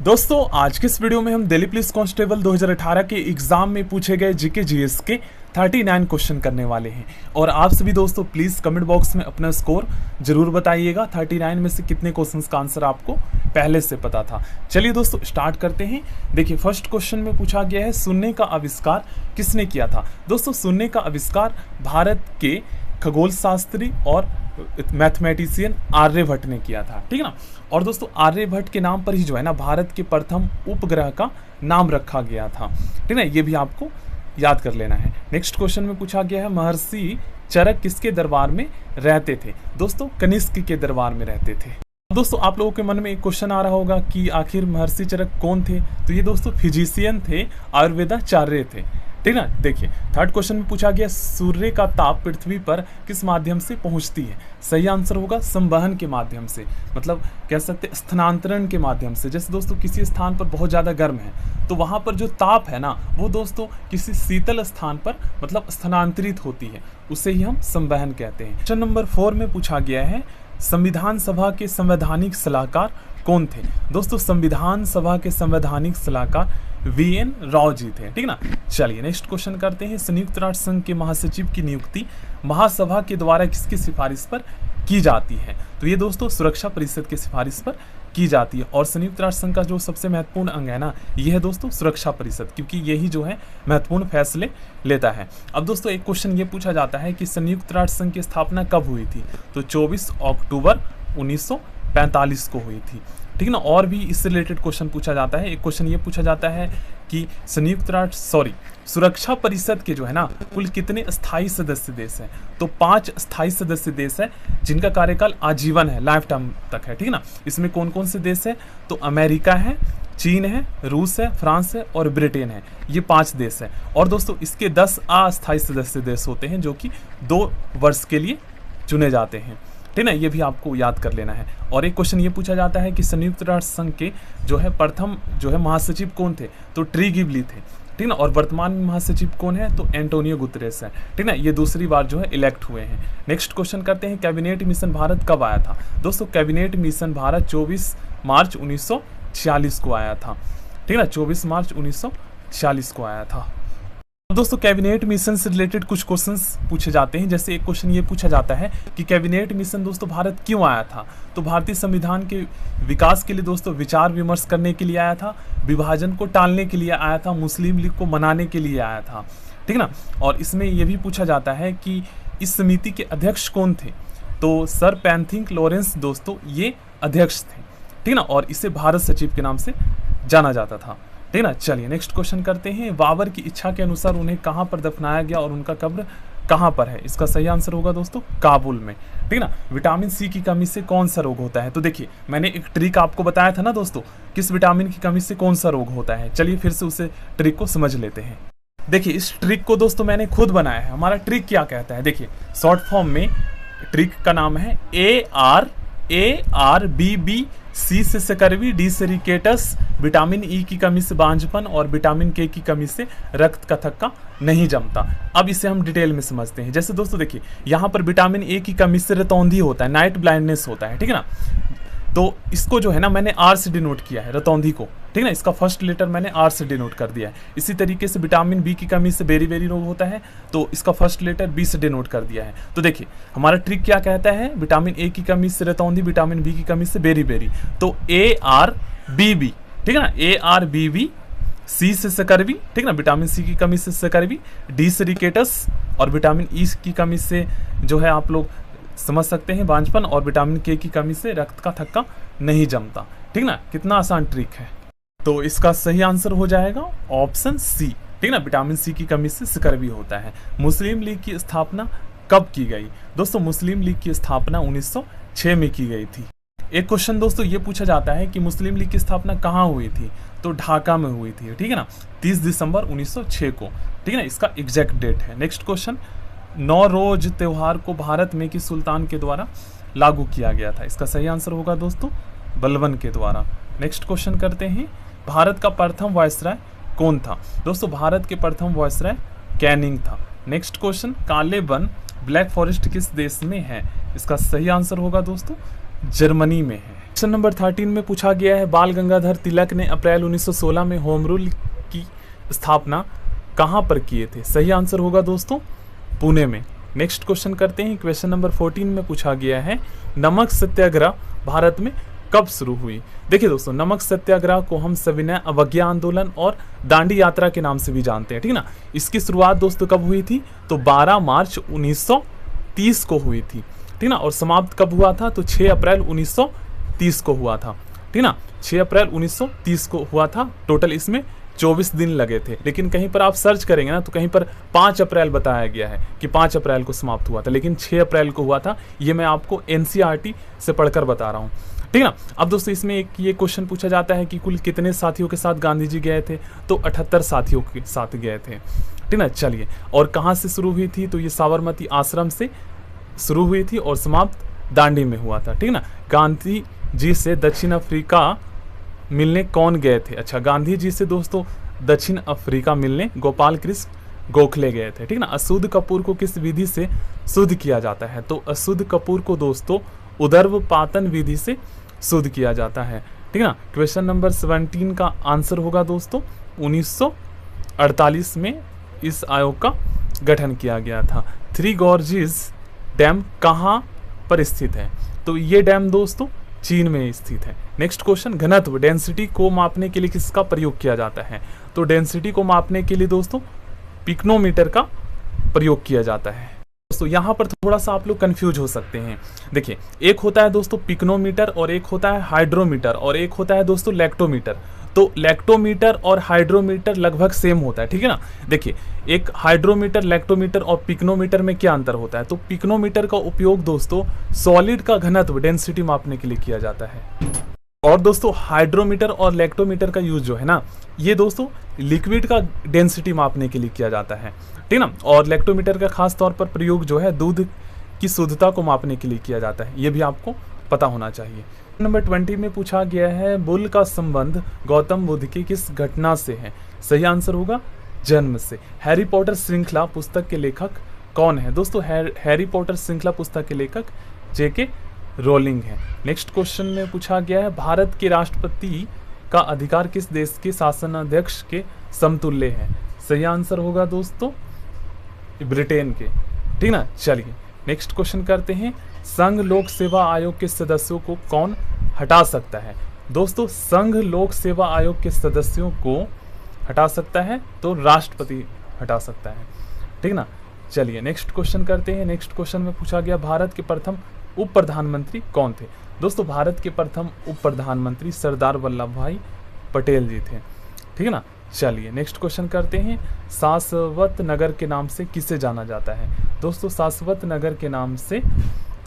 दोस्तों आज के इस वीडियो में हम दिल्ली पुलिस कांस्टेबल 2018 के एग्जाम में पूछे गए जीके जीएस के 39 क्वेश्चन करने वाले हैं। और आप सभी दोस्तों प्लीज कमेंट बॉक्स में अपना स्कोर जरूर बताइएगा। 39 में से कितने क्वेश्चंस का आंसर आपको पहले से पता था। चलिए दोस्तों स्टार्ट करते हैं। देखिए फर्स्ट क्वेश्चन में पूछा गया है शून्य का आविष्कार किसने किया था। दोस्तों शून्य का आविष्कार भारत के खगोल शास्त्री और मैथमेटिशियन आर्यभट्ट ने किया था, ठीक है ना। और दोस्तों आर्यभट्ट के नाम पर ही जो है ना भारत के प्रथम उपग्रह का नाम रखा गया था, ठीक है ना। ये भी आपको याद कर लेना है। नेक्स्ट क्वेश्चन में पूछा गया है महर्षि चरक किसके दरबार में रहते थे। दोस्तों कनिष्क के दरबार में रहते थे। दोस्तों आप लोगों के मन में एक क्वेश्चन आ रहा होगा कि आखिर महर्षि चरक कौन थे। तो ये दोस्तों फिजिशियन थे, आयुर्वेदाचार्य थे, ठीक ना। देखिए थर्ड क्वेश्चन में पूछा गया सूर्य का ताप पृथ्वी पर किस माध्यम से पहुंचती है। सही आंसर होगा संवहन के माध्यम से, मतलब कह सकते स्थानांतरण के माध्यम से। जैसे दोस्तों किसी स्थान पर बहुत ज़्यादा गर्म है तो वहाँ पर जो ताप है ना वो दोस्तों किसी शीतल स्थान पर मतलब स्थानांतरित होती है, उसे ही हम संवहन कहते हैं। क्वेश्चन नंबर 4 में पूछा गया है संविधान सभा के संवैधानिक सलाहकार कौन थे। दोस्तों संविधान सभा के संवैधानिक सलाहकार वीएन राव जी थे, ठीक ना। चलिए नेक्स्ट क्वेश्चन करते हैं। संयुक्त राष्ट्र संघ के महासचिव की नियुक्ति महासभा के द्वारा किसकी सिफारिश पर की जाती है। तो ये दोस्तों सुरक्षा परिषद की सिफारिश पर की जाती है। और संयुक्त राष्ट्र संघ का जो सबसे महत्वपूर्ण अंग है ना ये है दोस्तों सुरक्षा परिषद, क्योंकि यही जो है महत्वपूर्ण फैसले लेता है। अब दोस्तों एक क्वेश्चन ये पूछा जाता है कि संयुक्त राष्ट्र संघ की स्थापना कब हुई थी। तो 24 अक्टूबर 1945 को हुई थी, ठीक ना। और भी इससे रिलेटेड क्वेश्चन पूछा जाता है। एक क्वेश्चन ये पूछा जाता है कि सुरक्षा परिषद के जो है ना कुल कितने स्थायी सदस्य देश हैं। तो 5 स्थायी सदस्य देश है जिनका कार्यकाल आजीवन है, लाइफ टाइम तक है, ठीक ना। इसमें कौन कौन से देश है। तो अमेरिका है, चीन है, रूस है, फ्रांस है और ब्रिटेन है। ये 5 देश है। और दोस्तों इसके 10 अस्थायी सदस्य देश होते हैं जो कि 2 वर्ष के लिए चुने जाते हैं, ठीक ना। ये भी आपको याद कर लेना है। और एक क्वेश्चन ये पूछा जाता है कि संयुक्त राष्ट्र संघ के जो है प्रथम जो है महासचिव कौन थे। तो ट्री गिबली थे, ठीक ना। और वर्तमान महासचिव कौन है। तो एंटोनियो गुतरेस है, ठीक ना। ये दूसरी बार जो है इलेक्ट हुए हैं। नेक्स्ट क्वेश्चन करते हैं कैबिनेट मिशन भारत कब आया था। दोस्तों कैबिनेट मिशन भारत 24 मार्च 1946 को आया था, ठीक ना। 24 मार्च 1946 को आया था। दोस्तों कैबिनेट मिशन से रिलेटेड कुछ क्वेश्चंस पूछे जाते हैं। जैसे एक क्वेश्चन ये पूछा जाता है कि कैबिनेट मिशन दोस्तों भारत क्यों आया था। तो भारतीय संविधान के विकास के लिए दोस्तों विचार विमर्श करने के लिए आया था, विभाजन को टालने के लिए आया था, मुस्लिम लीग को मनाने के लिए आया था, ठीक ना। और इसमें यह भी पूछा जाता है कि इस समिति के अध्यक्ष कौन थे। तो सर पैंथिक लॉरेंस दोस्तों ये अध्यक्ष थे, ठीक ना। और इसे भारत सचिव के नाम से जाना जाता था, ठीक ना। चलिए नेक्स्ट क्वेश्चन करते हैं। बाबर की इच्छा के अनुसार उन्हें कहाँ पर दफनाया गया और उनका कब्र कहाँ पर है। इसका सही आंसर होगा दोस्तों काबुल में, ठीक ना। विटामिन सी की कमी से कौन सा रोग होता है। तो देखिए मैंने एक ट्रिक आपको बताया था ना दोस्तों, किस विटामिन की कमी से कौन सा रोग होता है। चलिए फिर से उसे ट्रिक को समझ लेते हैं। देखिए इस ट्रिक को दोस्तों मैंने खुद बनाया है। हमारा ट्रिक क्या कहता है, देखिए शॉर्ट फॉर्म में ट्रिक का नाम है ARBB, सी से सकरवी, डी से रिकेटस, विटामिन ई की कमी से बांझपन और विटामिन के की कमी से रक्त का थक्का नहीं जमता। अब इसे हम डिटेल में समझते हैं। जैसे दोस्तों देखिए यहाँ पर विटामिन ए की कमी से रतौंधी होता है, नाइट ब्लाइंडनेस होता है, ठीक है ना। तो इसको जो है ना मैंने आर से डिनोट किया है रतौंधी को, ठीक ना। इसका फर्स्ट लेटर मैंने आर से डिनोट कर दिया है। इसी तरीके से विटामिन बी की कमी से बेरी बेरी रोग होता है, तो इसका फर्स्ट लेटर बी से डिनोट कर दिया है। तो देखिए हमारा ट्रिक क्या कहता है, विटामिन ए की कमी से रतौंधी, विटामिन बी की कमी से बेरी बेरी। तो ARBB, ठीक है ना, ARBB, सी से सकरवी, ठीक ना, विटामिन सी की कमी से सकरवी, डी से रिकेटस और विटामिन ई की कमी से जो है आप लोग समझ सकते हैं बांझपन, और विटामिन के की कमी से रक्त का थक्का नहीं जमता, ठीक ना। कितना आसान ट्रिक है। तो इसका सही आंसर हो जाएगा ऑप्शन सी, ठीक ना। विटामिन सी की कमी से स्कर्वी होता है। मुस्लिम लीग की स्थापना कब की गई। दोस्तों मुस्लिम लीग की स्थापना 1906 में की गई थी। एक क्वेश्चन दोस्तों ये पूछा जाता है कि मुस्लिम लीग की स्थापना कहाँ हुई थी। तो ढाका में हुई थी, ठीक है ना, 30 दिसंबर 1906 को, ठीक है ना। इसका एग्जैक्ट डेट है। नेक्स्ट क्वेश्चन, नौरोज त्योहार को भारत में किस सुल्तान के द्वारा लागू किया गया था। इसका सही आंसर होगा दोस्तों बलबन के द्वारा। नेक्स्ट क्वेश्चन करते हैं, भारत का प्रथम वायसराय कौन था। दोस्तों भारत के प्रथम वायसराय कैनिंग था। नेक्स्ट क्वेश्चन, काले वन ब्लैक फॉरेस्ट किस देश में है। इसका सही आंसर होगा दोस्तों जर्मनी में है। क्वेश्चन नंबर 13 में पूछा गया है बाल गंगाधर तिलक ने अप्रैल 1916 में होम रूल की स्थापना कहां पर किए थे? सही आंसर होगा दोस्तों पुणे में। नेक्स्ट क्वेश्चन करते हैं। क्वेश्चन नंबर 14 में पूछा गया है नमक सत्याग्रह भारत में कब शुरू हुई? देखिए दोस्तों, नमक सत्याग्रह को हम सविनय अवज्ञा आंदोलन और दांडी यात्रा के नाम से भी जानते हैं, ठीक ना। इसकी शुरुआत दोस्तों कब हुई थी? तो 12 मार्च 1930 को हुई थी, ठीक ना। और समाप्त कब हुआ था? तो 6 अप्रैल 1930 को हुआ था, ठीक ना। 6 अप्रैल 1930 को हुआ था। टोटल इसमें 24 दिन लगे थे, लेकिन कहीं पर आप सर्च करेंगे ना तो कहीं पर 5 अप्रैल बताया गया है कि 5 अप्रैल को समाप्त हुआ था, लेकिन 6 अप्रैल को हुआ था। ये मैं आपको एनसीईआरटी से पढ़कर बता रहा हूँ, ठीक ना। अब दोस्तों इसमें एक ये क्वेश्चन पूछा जाता है कि कुल कितने साथियों के साथ गांधी जी गए थे? तो 78 साथियों के साथ गए थे, ठीक ना। चलिए, और कहाँ से शुरू हुई थी? तो ये साबरमती आश्रम से शुरू हुई थी और समाप्त दांडी में हुआ था, ठीक ना। गांधी जी से दक्षिण अफ्रीका मिलने कौन गए थे? अच्छा, गांधी जी से दोस्तों दक्षिण अफ्रीका मिलने गोपाल कृष्ण गोखले गए थे, ठीक ना। अशुद्ध कपूर को किस विधि से शुद्ध किया जाता है? तो अशुद्ध कपूर को दोस्तों उदर्वपातन विधि से शुद्ध किया जाता है, ठीक ना। क्वेश्चन नंबर 17 का आंसर होगा दोस्तों 1948 में इस आयोग का गठन किया गया था। थ्री गॉर्जेस डैम कहाँ पर स्थित है? तो ये डैम दोस्तों चीन में स्थित है। नेक्स्ट क्वेश्चन, घनत्व डेंसिटी को मापने के लिए किसका प्रयोग किया जाता है? तो डेंसिटी को मापने के लिए दोस्तों पिक्नोमीटर का प्रयोग किया जाता है। दोस्तों यहाँ पर थोड़ा सा आप लोग कंफ्यूज हो सकते हैं। देखिए, एक होता है दोस्तों पिक्नोमीटर और एक होता है हाइड्रोमीटर और एक होता है दोस्तों लैक्टोमीटर। तो लैक्टोमीटर और हाइड्रोमीटर लगभग सेम होता है, ठीक है ना। देखिए, एक हाइड्रोमीटर, लैक्टोमीटर और पिक्नोमीटर में क्या अंतर होता है? तो पिक्नोमीटर का उपयोग दोस्तों सॉलिड का घनत्व डेंसिटी मापने के लिए किया जाता है, और दोस्तों हाइड्रोमीटर और लैक्टोमीटर का यूज जो है ना, ये दोस्तों लिक्विड का डेंसिटी मापने के लिए किया जाता है, ठीक ना। और लैक्टोमीटर का खास तौर पर प्रयोग जो है दूध की शुद्धता को मापने के लिए किया जाता है। ये भी आपको पता होना चाहिए। नंबर 20 में पूछा गया है बुल का संबंध गौतम बुद्ध की किस घटना से है? सही आंसर होगा जन्म से। हैरी पॉटर श्रृंखला पुस्तक के लेखक कौन है? दोस्तों हैरी पॉटर श्रृंखला पुस्तक के लेखक जेके रोलिंग है। नेक्स्ट क्वेश्चन में पूछा गया है भारत के राष्ट्रपति का अधिकार किस देश के शासनाध्यक्ष के समतुल्य है? सही आंसर होगा दोस्तों ब्रिटेन के, ठीक ना। चलिए नेक्स्ट क्वेश्चन करते हैं। संघ लोक सेवा आयोग के सदस्यों को कौन हटा सकता है? दोस्तों संघ लोक सेवा आयोग के सदस्यों को हटा सकता है तो राष्ट्रपति हटा सकता है, ठीक ना। चलिए नेक्स्ट क्वेश्चन करते हैं। नेक्स्ट क्वेश्चन में पूछा गया भारत के प्रथम उप प्रधानमंत्री कौन थे? दोस्तों भारत के प्रथम उप प्रधानमंत्री सरदार वल्लभ भाई पटेल जी थे, ठीक है ना। चलिए नेक्स्ट क्वेश्चन करते हैं। शाश्वत नगर के नाम से किसे जाना जाता है? दोस्तों शाश्वत नगर के नाम से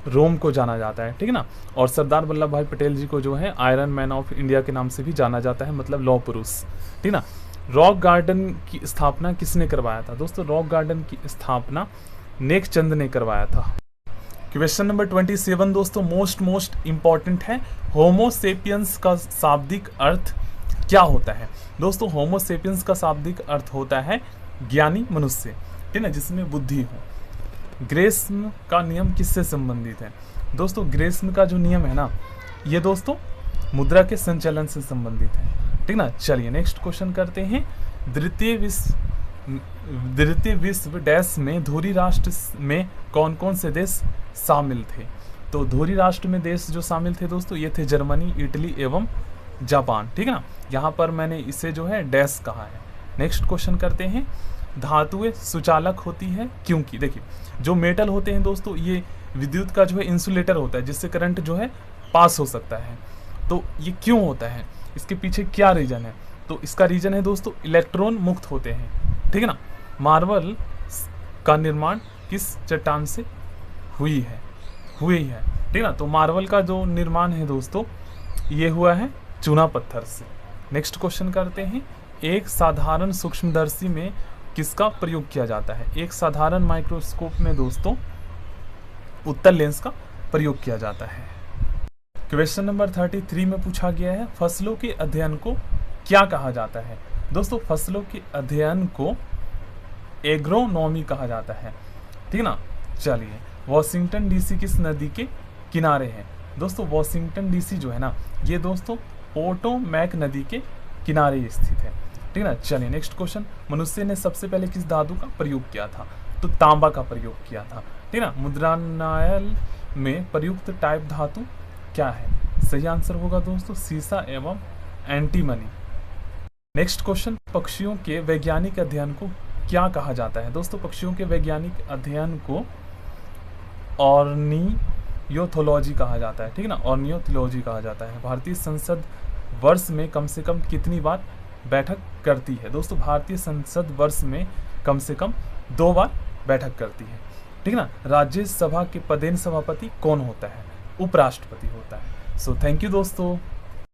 रोम को जाना जाता है, ठीक है ना। और सरदार वल्लभ भाई पटेल जी को जो है आयरन मैन ऑफ इंडिया के नाम से भी जाना जाता है, मतलब लौह पुरुष, ठीक ना। रॉक गार्डन की स्थापना किसने करवाया था? दोस्तों रॉक गार्डन की स्थापना नेक चंद ने करवाया था। क्वेश्चन नंबर 27 दोस्तों मोस्ट इंपॉर्टेंट है। होमोसेपियंस का शाब्दिक अर्थ क्या होता है? दोस्तों होमोसेपियंस का शाब्दिक अर्थ होता है ज्ञानी मनुष्य, ठीक है, जिसमें बुद्धि हो। ग्रेस्म का नियम किससे संबंधित है? दोस्तों ग्रेस्म का जो नियम है ना, ये दोस्तों मुद्रा के संचालन से संबंधित है, ठीक ना। चलिए नेक्स्ट क्वेश्चन करते हैं। द्वितीय विश्व डैश में धुरी राष्ट्र में कौन कौन से देश शामिल थे? तो धुरी राष्ट्र में देश जो शामिल थे दोस्तों ये थे जर्मनी, इटली एवं जापान, ठीक है ना। यहाँ पर मैंने इसे जो है डैश कहा है। नेक्स्ट क्वेश्चन करते हैं। धातुएं सुचालक होती है क्योंकि देखिए जो मेटल होते हैं दोस्तों ये विद्युत का जो है इंसुलेटर होता है, जिससे करंट जो है पास हो सकता है। तो ये क्यों होता है, इसके पीछे क्या रीजन है? तो इसका रीजन है दोस्तों इलेक्ट्रॉन मुक्त होते हैं, ठीक है ना। मार्बल का निर्माण किस चट्टान से हुई है, ठीक है ना। तो मार्बल का जो निर्माण है दोस्तों ये हुआ है चूना पत्थर से। नेक्स्ट क्वेश्चन करते हैं। एक साधारण सूक्ष्मदर्शी में किसका प्रयोग किया जाता है? एक साधारण माइक्रोस्कोप में दोस्तों उत्तल लेंस का प्रयोग किया जाता है। क्वेश्चन नंबर 33 में पूछा गया है फसलों के अध्ययन को क्या कहा जाता है? दोस्तों फसलों के अध्ययन को एग्रोनॉमी कहा जाता है, ठीक ना। चलिए वॉशिंगटन डीसी किस नदी के किनारे है? दोस्तों वॉशिंगटन डीसी जो है ना, ये दोस्तों पोटोमैक नदी के किनारे स्थित है। ठीक है ना। चलिए नेक्स्ट क्वेश्चन, मनुष्य ने सबसे पहले किस धातु का प्रयोग किया था? तो तांबा का प्रयोग किया था। ठीक है ना। मुद्रणालय में प्रयुक्त टाइप धातु क्या है? सही आंसर होगा दोस्तों सीसा एवं एंटीमनी। नेक्स्ट क्वेश्चन, पक्षियों के वैज्ञानिक अध्ययन को क्या कहा जाता है? दोस्तों पक्षियों के वैज्ञानिक अध्ययन को ऑर्नियोथोलॉजी कहा जाता है। ठीक है ना। ऑर्नियोथोलॉजी कहा जाता है। भारतीय संसद वर्ष में कम से कम कितनी बार बैठक करती है? दोस्तों भारतीय संसद वर्ष में कम से कम 2 बार बैठक करती है। ठीक है ना। राज्यसभा के पदेन सभापति कौन होता है? उपराष्ट्रपति होता है। सो थैंक यू दोस्तों।